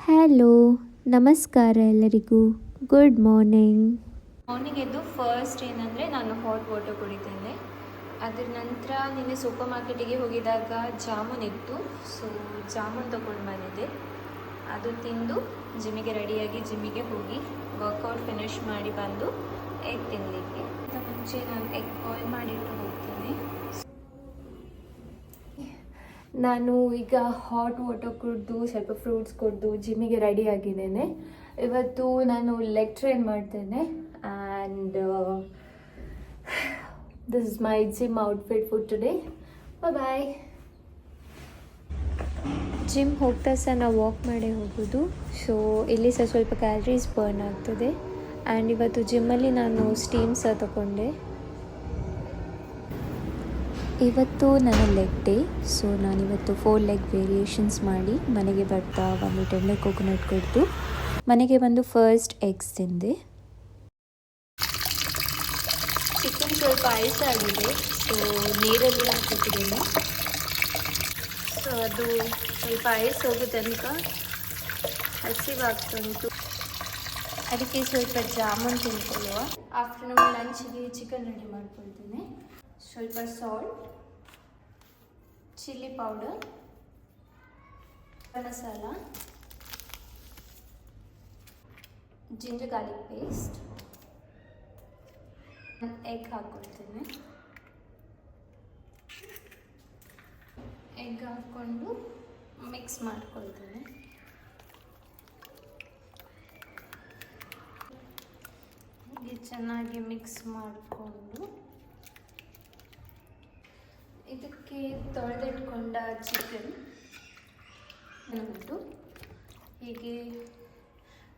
Hello, ನಮಸ್ಕಾರ ಎಲ್ಲರಿಗೂ. Good morning. Morning ಎದ್ದು ಫಸ್ಟ್ ಏನಂದರೆ ನಾನು ಹಾಟ್ ವಾಟರ್ ಕುಡಿತೇನೆ. ಅದರ ನಂತರ ನಿನ್ನೆ ಸೂಪರ್ ಮಾರ್ಕೆಟಿಗೆ ಹೋಗಿದಾಗ ಜಾಮೂನ್ ಇತ್ತು, ಸೊ ಜಾಮೂನ್ ತೊಗೊಂಡು ಬಂದಿದ್ದೆ. ಅದು ತಿಂದು ಜಿಮ್ಮಿಗೆ ರೆಡಿಯಾಗಿ ಜಿಮ್ಮಿಗೆ ಹೋಗಿ ವರ್ಕೌಟ್ ಫಿನಿಷ್ ಮಾಡಿ ಬಂದು ಎಗ್ ತಿನ್ನಲಿಕ್ಕೆ. ಮುಂಚೆ ನಾನು ಎಗ್ ಬಾಯ್ಲ್ ಮಾಡಿಟ್ಟು ಹೋಗ್ತೇನೆ. ನಾನು ಈಗ ಹಾಟ್ ವಾಟರ್ ಕುಡಿದು ಸ್ವಲ್ಪ ಫ್ರೂಟ್ಸ್ ಕುಡಿದು ಜಿಮ್ಮಿಗೆ ರೆಡಿ ಆಗಿದ್ದೇನೆ. ಇವತ್ತು ನಾನು ಲೆಗ್ ಟ್ರೈನ್ ಮಾಡ್ತೇನೆ and this is my gym outfit for today. Bye. Gym ಹೋಗ್ತಾ ಸಹ ನಾವು ವಾಕ್ ಮಾಡೇ ಹೋಗೋದು, ಸೊ ಇಲ್ಲಿ ಸಹ ಸ್ವಲ್ಪ ಕ್ಯಾಲರೀಸ್ ಬರ್ನ್ ಆಗ್ತದೆ. ಆ್ಯಂಡ್ ಇವತ್ತು ಜಿಮ್ಮಲ್ಲಿ ನಾನು ಸ್ಟೀಮ್ ಸಹ ತಗೊಂಡೆ. ಇವತ್ತು ನನ್ನ ಲೆಗ್ ಡೇ, ಸೊ ನಾನಿವತ್ತು 4 ಲೆಗ್ ವೇರಿಯೇಷನ್ಸ್ ಮಾಡಿ ಮನೆಗೆ ಬರ್ತಾ ಒಂದು ಟೆಂಡರ್ ಕೋಕೋನಟ್ ಕುಡಿದು ಮನೆಗೆ ಬಂದು ಫಸ್ಟ್ ಎಗ್ಸ್ ತಿಂದೆ. ಚಿಕನ್ ಸ್ವಲ್ಪ ಐಸ್ ಆಗಿದೆ, ಸೊ ನೀರಲ್ಲಿ ಹಾಕಿಟ್ಟಿದ್ದೇನೆ. ಸೊ ಅದು ಸ್ವಲ್ಪ ಐಸ್ ಹೋಗೋ ತನಕ ಹಸಿವಾಗ್ತುಂಟು, ಅದಕ್ಕೆ ಸ್ವಲ್ಪ ಜಾಮೂನ್ ತಿನ್ಕೊಳ್ಳುವ. ಆಫ್ಟರ್ನೂನ್ ಲಂಚಿಗೆ ಚಿಕನ್ ರೆಡಿ ಮಾಡ್ಕೊಳ್ತೇನೆ. ಸ್ವಲ್ಪ salt, chilli powder, masala, ginger garlic paste, egg ಹಾಕ್ಕೊಳ್ತೇನೆ. ಎಗ್ ಹಾಕ್ಕೊಂಡು ಮಿಕ್ಸ್ ಮಾಡ್ಕೊಳ್ತೇನೆ. ಹೀಗೆ ಚೆನ್ನಾಗಿ ಮಿಕ್ಸ್ ಮಾಡಿಕೊಂಡು ಇದಕ್ಕೆ ತೊಳೆದಿಟ್ಕೊಂಡ ಚಿಕನ್ ಉಂಟು, ಹೀಗೆ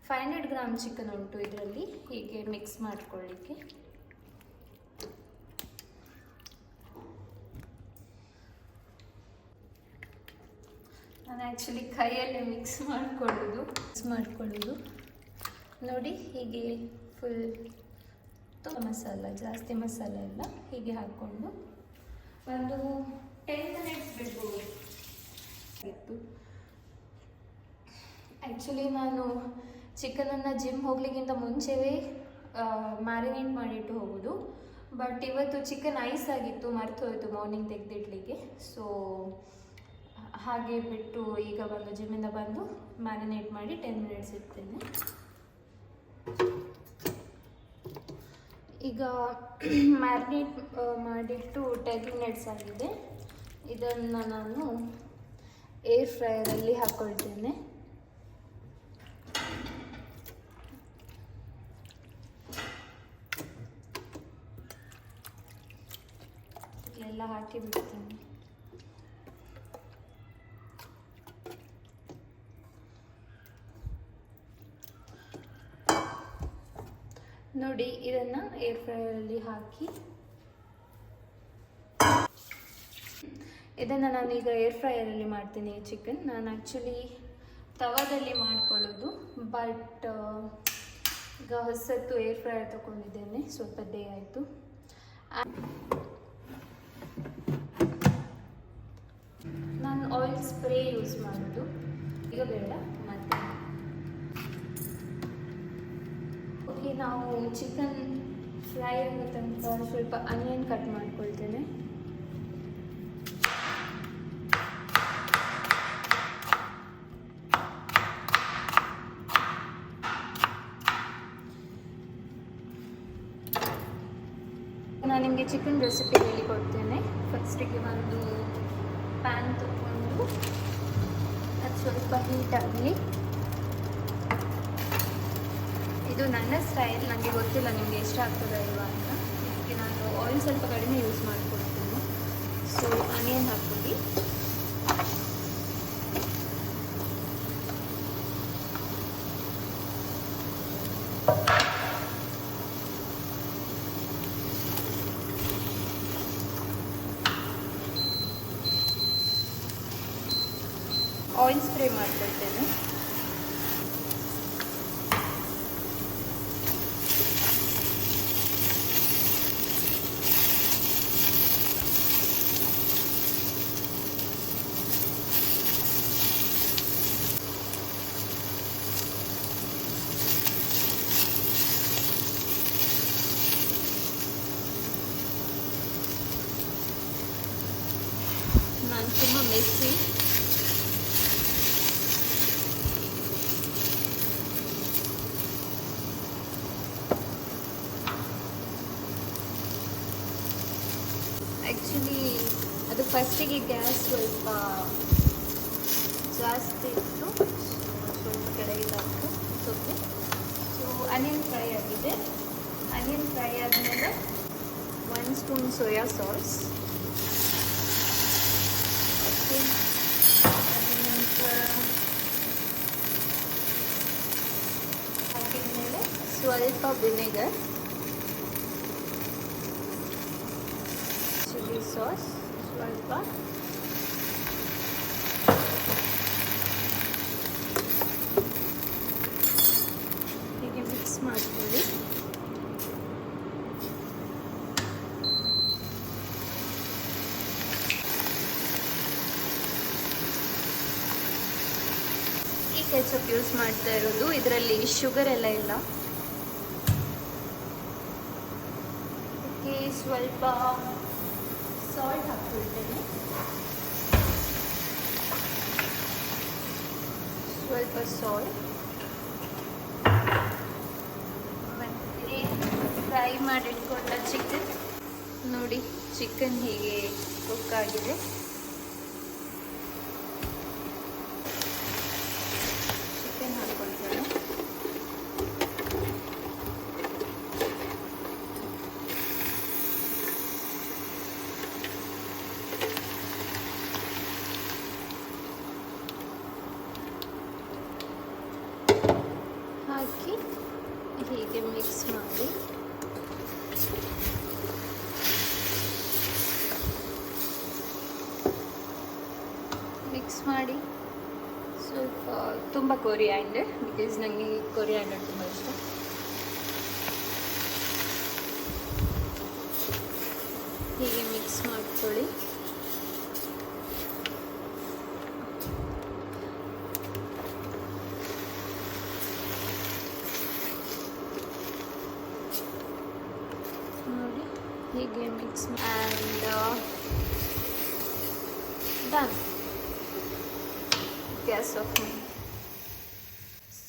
500 ಗ್ರಾಮ್ ಚಿಕನ್ ಉಂಟು ಇದರಲ್ಲಿ, ಹೀಗೆ ಮಿಕ್ಸ್ ಮಾಡ್ಕೊಳ್ಳಿಕ್ಕೆ. ನಾನು ಆ್ಯಕ್ಚುಲಿ ಕೈಯಲ್ಲೇ ಮಿಕ್ಸ್ ಮಾಡ್ಕೊಳ್ಳೋದು ನೋಡಿ. ಹೀಗೆ ಫುಲ್ ಮಸಾಲ, ಜಾಸ್ತಿ ಮಸಾಲ ಎಲ್ಲ ಹೀಗೆ ಹಾಕ್ಕೊಂಡು ಒಂದು 10 ಮಿನಿಟ್ಸ್ ಬಿಡ್ಬೋದು. ಆ್ಯಕ್ಚುಲಿ ನಾನು ಚಿಕನನ್ನು ಜಿಮ್ ಹೋಗ್ಲಿಕ್ಕಿಂತ ಮುಂಚೆವೇ ಮ್ಯಾರಿನೇಟ್ ಮಾಡಿಟ್ಟು ಹೋಗೋದು, ಬಟ್ ಇವತ್ತು ಚಿಕನ್ ಐಸ್ ಆಗಿತ್ತು, ಮರ್ತು ಹೋಯಿತು ಮಾರ್ನಿಂಗ್ ತೆಗೆದಿಡ್ಲಿಕ್ಕೆ. ಸೊ ಹಾಗೆ ಬಿಟ್ಟು ಈಗ ಬಂದು ಜಿಮ್ಮಿಂದ ಬಂದು ಮ್ಯಾರಿನೇಟ್ ಮಾಡಿ 10 ಮಿನಿಟ್ಸ್ ಇಡ್ತೇನೆ. ಈಗ ಮ್ಯಾರಿನೇಟ್ ಮಾಡಿಟ್ಟು 10 ಮಿನಿಟ್ಸ್ ಆಗಿದೆ. ಇದನ್ನು ನಾನು ಏರ್ ಫ್ರೈಯರಲ್ಲಿ ಹಾಕ್ಕೊಳ್ತೇನೆ. ಎಲ್ಲ ಹಾಕಿ ಬಿಡ್ತೇನೆ. ನೋಡಿ, ಇದನ್ನು ಏರ್ ಫ್ರೈಯರಲ್ಲಿ ಹಾಕಿ ಇದನ್ನು ನಾನೀಗ ಏರ್ ಫ್ರೈಯರಲ್ಲಿ ಮಾಡ್ತೀನಿ. ಈ ಚಿಕನ್ ನಾನು ಆ್ಯಕ್ಚುಲಿ ತವಾದಲ್ಲಿ ಮಾಡ್ಕೊಳ್ಳೋದು, ಬಟ್ ಈಗ ಹೊಸತ್ತು ಏರ್ ಫ್ರೈಯರ್ ತೊಗೊಂಡಿದ್ದೇನೆ, ಸ್ವಲ್ಪ ಡೇ ಆಯಿತು. ನಾನು ಆಯಿಲ್ ಸ್ಪ್ರೇ ಯೂಸ್ ಮಾಡೋದು, ಈಗ ಬೇಡ ಮತ್ತೆ. ಓಕೆ, ನಾವು ಚಿಕನ್ ಫ್ರೈ ಆಗೋ ತನಕ ಸ್ವಲ್ಪ ಆನಿಯನ್ ಕಟ್ ಮಾಡ್ಕೊಳ್ತೇನೆ. ನಾನು ನಿಮಗೆ ಚಿಕನ್ ರೆಸಿಪಿ ಹೇಳಿಕೊಡ್ತೇನೆ. ಫಸ್ಟಿಗೆ ಒಂದು ಪ್ಯಾನ್ ತಗೊಂಡು ಅದು ಸ್ವಲ್ಪ ಹೀಟ್ ಆಗಲಿ. ಇದು ನನ್ನ ಸ್ಟೈಲ್, ನನಗೆ ಗೊತ್ತಿಲ್ಲ ನಿಮಗೆ ಎಷ್ಟು ಆಗ್ತದೆ ಇಲ್ವಾ ಅಂತ. ಇದಕ್ಕೆ ನಾನು ಆಯಿಲ್ ಸ್ವಲ್ಪ ಕಡಿಮೆ ಯೂಸ್ ಮಾಡಿಕೊಡ್ತೀನಿ. ಸೊ ಆನಿಯನ್ ಹಾಕ್ಬಿಟ್ಟು ಆಯಿಲ್ ಸ್ಪ್ರೇ ಮಾಡ್ಕೊಳ್ತೇನೆ. ಮೆಸ್ಸಿ. ಆ್ಯಕ್ಚುಲಿ ಅದು ಫಸ್ಟಿಗೆ ಗ್ಯಾಸ್ ಸ್ವಲ್ಪ ಜಾಸ್ತಿ ಇತ್ತು, ಸ್ವಲ್ಪ ಕೆಳಗೆ ಹಾಕು. ಓಕೆ, ಸೊ ಆನಿಯನ್ ಫ್ರೈ ಆಗಿದೆ. ಆನಿಯನ್ ಫ್ರೈ ಆದಮೇಲೆ 1 ಸ್ಪೂನ್ ಸೋಯಾ ಸಾಸ್. ಓಕೆ, ಅದ ನಂತರ ಹಾಕಿದ್ಮೇಲೆ ಸ್ವಲ್ಪ ವಿನೆಗರ್, ಚಿಲ್ಲಿ ಸಾಸ್ ಸ್ವಲ್ಪ, ಹೀಗೆ ಮಿಕ್ಸ್ ಮಾಡ್ಕೊಳ್ಳಿ. ಈ ಕೆಚಪ್ ಯೂಸ್ ಮಾಡ್ತಾ ಇರೋದು, ಇದರಲ್ಲಿ ಶುಗರ್ ಎಲ್ಲ ಇಲ್ಲ. ಅದಕ್ಕೆ ಸ್ವಲ್ಪ ಸಾಲ್ಟ್ ಹಾಕ್ಕೊಳ್ತೇನೆ, ಸ್ವಲ್ಪ ಸಾಲ್ಟ್. ಮತ್ತು ಫ್ರೈ ಮಾಡಿಟ್ಕೊಂಡ ಚಿಕನ್ ನೋಡಿ, ಚಿಕನ್ ಹೀಗೆ ಕುಕ್ ಆಗಿದೆ. ಚಿಕನ್ ಹಾಕ್ಕೊಳ್ತೇನೆ. ಹಾಕಿ ಹೀಗೆ ಮಿಕ್ಸ್ ಮಾಡಿ ಸ್ವಲ್ಪ ತುಂಬ ಕೊರಿಯಾಂಡರ್, ಬಿಕಾಸ್ ನನಗೆ ಕೊರಿಯಾಂಡರ್ ತುಂಬ ಇಷ್ಟ. ಹೀಗೆ ಮಿಕ್ಸ್ ಮಾಡ್ಕೊಳ್ಳಿ. ನೋಡಿ, ಹೀಗೆ mix and done. Gas off ಮಾಡಿ.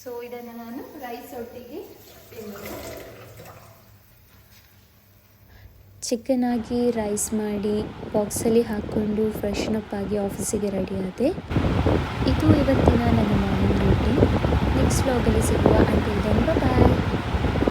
ಸೊ ಇದನ್ನು ನಾನು ರೈಸ್ ಒಟ್ಟಿಗೆ ಚಿಕನ್ ಆಗಿ ರೈಸ್ ಮಾಡಿ ಬಾಕ್ಸಲ್ಲಿ ಹಾಕ್ಕೊಂಡು ಫ್ರೆಶ್ನಪ್ ಆಗಿ ಆಫೀಸಿಗೆ ರೆಡಿ ಆದೆ. ಇದು ಇವತ್ತಿನ ನನ್ನ ಮಾರ್ನಿಂಗ್ ರೂಟೀನ್. ನೆಕ್ಸ್ಟ್ ವ್ಲಾಗಲ್ಲಿ ಸಿಗುವ. ಅಂಟಿಲ್ ದೆನ್ ಬಾಯ್.